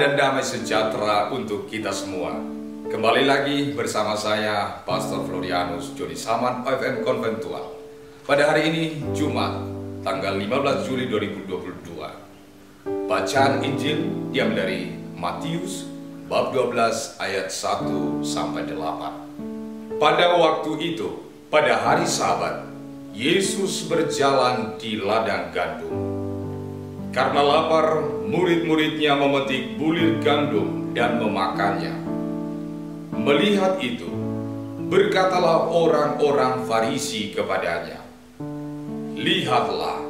dan damai sejahtera untuk kita semua. Kembali lagi bersama saya, Pastor Florianus Joni Saman, OFM Konventual. Pada hari ini, Jumat, tanggal 15 Juli 2022. Bacaan Injil diambil dari Matius, bab 12 ayat 1 sampai 8. Pada waktu itu, pada hari Sabat, Yesus berjalan di ladang gandum. Karena lapar, murid-muridnya memetik bulir gandum dan memakannya. Melihat itu, berkatalah orang-orang Farisi kepadanya, "Lihatlah,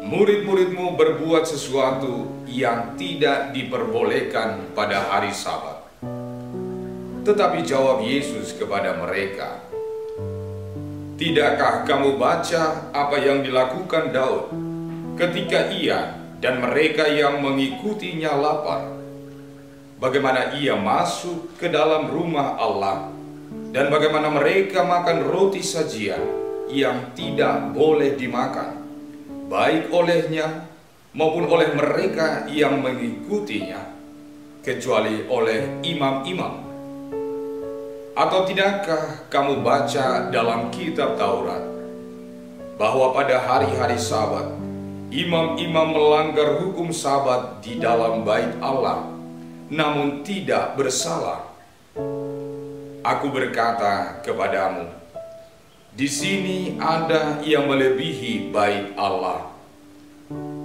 murid-muridmu berbuat sesuatu yang tidak diperbolehkan pada hari Sabat." Tetapi jawab Yesus kepada mereka, "Tidakkah kamu baca apa yang dilakukan Daud ketika ia dan mereka yang mengikutinya lapar? Bagaimana ia masuk ke dalam rumah Allah, dan bagaimana mereka makan roti sajian yang tidak boleh dimakan, baik olehnya maupun oleh mereka yang mengikutinya, kecuali oleh imam-imam? Atau tidakkah kamu baca dalam kitab Taurat bahwa pada hari-hari Sabat imam-imam melanggar hukum Sabat di dalam bait Allah, namun tidak bersalah? Aku berkata kepadamu, di sini ada yang melebihi bait Allah.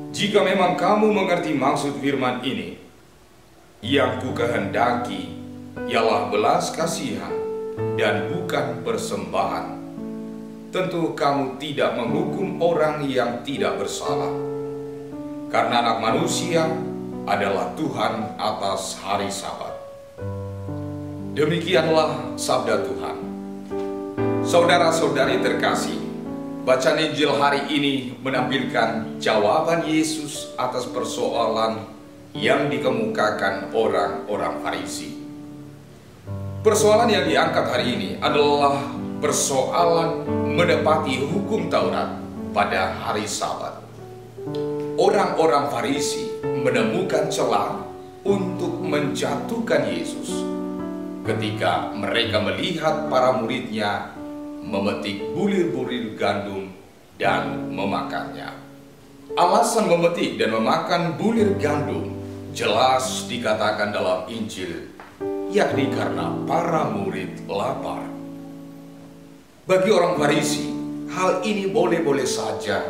Jika memang kamu mengerti maksud firman ini, yang ku kehendaki ialah belas kasihan dan bukan persembahan, tentu kamu tidak menghukum orang yang tidak bersalah, karena Anak Manusia adalah Tuhan atas hari Sabat." Demikianlah sabda Tuhan. Saudara-saudari terkasih, bacaan Injil hari ini menampilkan jawaban Yesus atas persoalan yang dikemukakan orang-orang Farisi. Persoalan yang diangkat hari ini adalah persoalan menepati hukum Taurat pada hari Sabat. Orang-orang Farisi menemukan celah untuk menjatuhkan Yesus ketika mereka melihat para muridnya memetik bulir-bulir gandum dan memakannya. Alasan memetik dan memakan bulir gandum jelas dikatakan dalam Injil, yakni karena para murid lapar. Bagi orang Farisi, hal ini boleh-boleh saja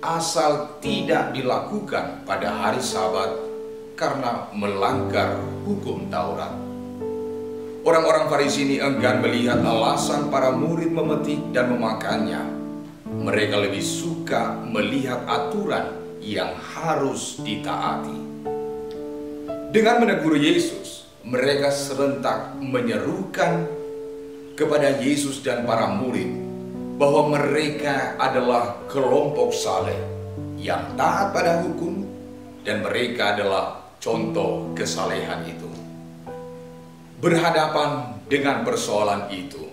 asal tidak dilakukan pada hari Sabat karena melanggar hukum Taurat. Orang-orang Farisi ini enggan melihat alasan para murid memetik dan memakannya. Mereka lebih suka melihat aturan yang harus ditaati. Dengan menegur Yesus, mereka serentak menyerukan kepada Yesus dan para murid bahwa mereka adalah kelompok saleh yang taat pada hukum, dan mereka adalah contoh kesalehan itu. Berhadapan dengan persoalan itu,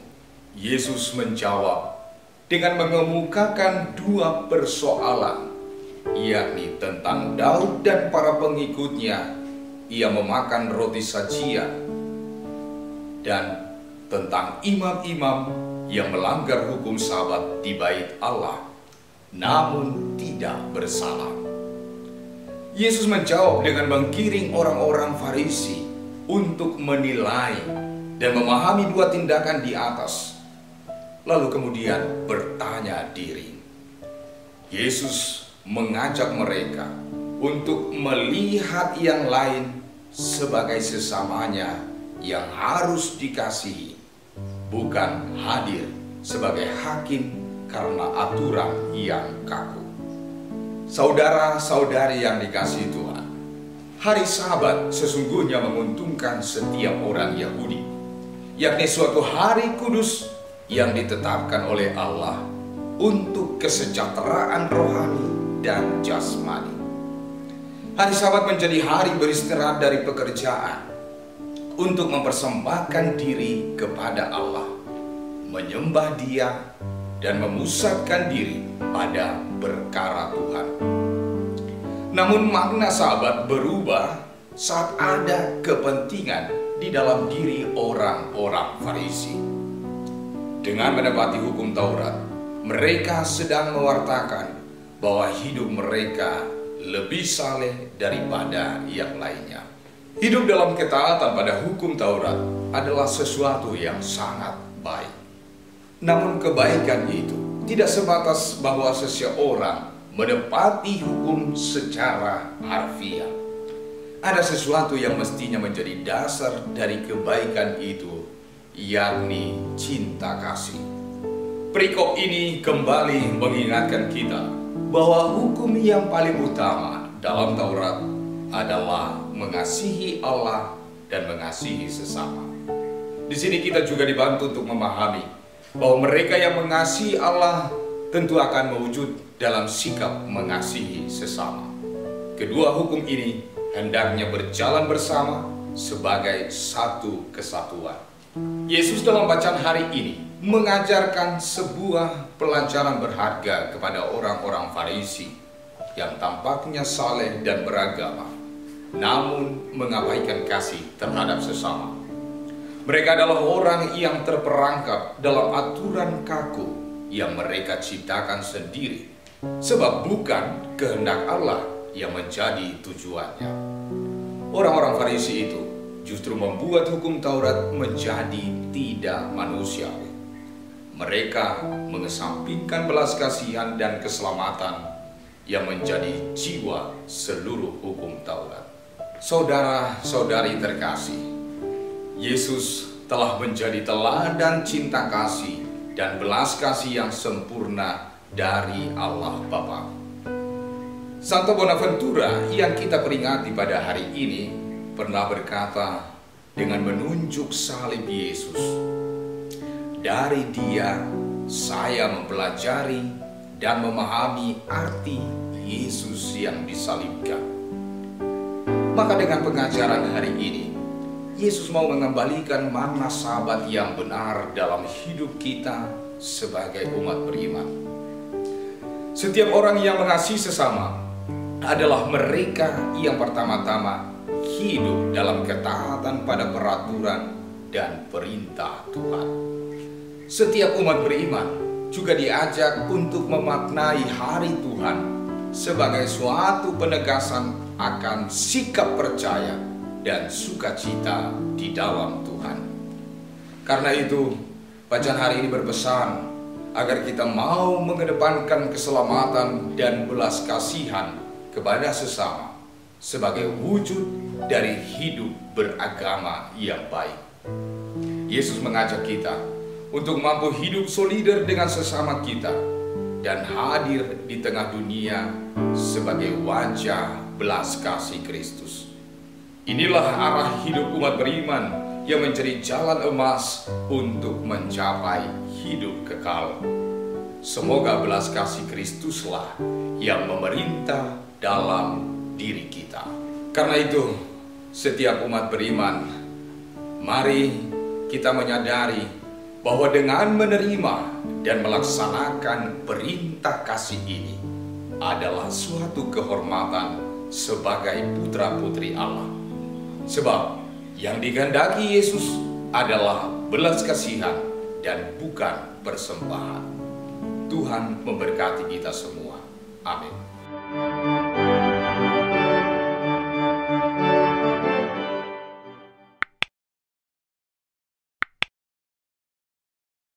Yesus menjawab dengan mengemukakan dua persoalan, yakni tentang Daud dan para pengikutnya. Ia memakan roti sajian, dan tentang imam-imam yang melanggar hukum Sabat di bait Allah, namun tidak bersalah. Yesus menjawab dengan menggiring orang-orang Farisi untuk menilai dan memahami dua tindakan di atas, lalu kemudian bertanya diri. Yesus mengajak mereka untuk melihat yang lain sebagai sesamanya yang harus dikasihi, bukan hadir sebagai hakim karena aturan yang kaku. Saudara-saudari yang dikasihi Tuhan, hari Sabat sesungguhnya menguntungkan setiap orang Yahudi, yakni suatu hari kudus yang ditetapkan oleh Allah untuk kesejahteraan rohani dan jasmani. Hari Sabat menjadi hari beristirahat dari pekerjaan untuk mempersembahkan diri kepada Allah, menyembah Dia, dan memusatkan diri pada perkara Tuhan. Namun makna Sabat berubah saat ada kepentingan di dalam diri orang-orang Farisi. Dengan menepati hukum Taurat, mereka sedang mewartakan bahwa hidup mereka lebih saleh daripada yang lainnya. Hidup dalam ketaatan pada hukum Taurat adalah sesuatu yang sangat baik. Namun kebaikan itu tidak sebatas bahwa seseorang menepati hukum secara harfiah. Ada sesuatu yang mestinya menjadi dasar dari kebaikan itu, yakni cinta kasih. Perikop ini kembali mengingatkan kita bahwa hukum yang paling utama dalam Taurat adalah mengasihi Allah dan mengasihi sesama. Di sini kita juga dibantu untuk memahami bahwa mereka yang mengasihi Allah tentu akan mewujud dalam sikap mengasihi sesama. Kedua hukum ini hendaknya berjalan bersama sebagai satu kesatuan. Yesus dalam bacaan hari ini mengajarkan sebuah pelajaran berharga kepada orang-orang Farisi yang tampaknya saleh dan beragama, namun mengabaikan kasih terhadap sesama. Mereka adalah orang yang terperangkap dalam aturan kaku yang mereka ciptakan sendiri, sebab bukan kehendak Allah yang menjadi tujuannya. Orang-orang Farisi itu justru membuat hukum Taurat menjadi tidak manusiawi. Mereka mengesampingkan belas kasihan dan keselamatan yang menjadi jiwa seluruh hukum Taurat. Saudara-saudari terkasih, Yesus telah menjadi teladan cinta kasih dan belas kasih yang sempurna dari Allah Bapa. Santo Bonaventura yang kita peringati pada hari ini pernah berkata dengan menunjuk salib Yesus, "Dari Dia saya mempelajari dan memahami arti Yesus yang disalibkan." Maka dengan pengajaran hari ini, Yesus mau mengembalikan makna sahabat yang benar dalam hidup kita sebagai umat beriman. Setiap orang yang mengasihi sesama adalah mereka yang pertama-tama hidup dalam ketaatan pada peraturan dan perintah Tuhan. Setiap umat beriman juga diajak untuk memaknai hari Tuhan sebagai suatu penegasan akan sikap percaya dan sukacita di dalam Tuhan. Karena itu, bacaan hari ini berpesan agar kita mau mengedepankan keselamatan dan belas kasihan kepada sesama sebagai wujud dari hidup beragama yang baik. Yesus mengajak kita untuk mampu hidup solider dengan sesama kita dan hadir di tengah dunia sebagai wajah belas kasih Kristus. Inilah arah hidup umat beriman yang menjadi jalan emas untuk mencapai hidup kekal. Semoga belas kasih Kristuslah yang memerintah dalam diri kita. Karena itu, setiap umat beriman, mari kita menyadari bahwa dengan menerima dan melaksanakan perintah kasih ini adalah suatu kehormatan sebagai putra-putri Allah. Sebab yang dikehendaki Yesus adalah belas kasihan dan bukan persembahan. Tuhan memberkati kita semua. Amin.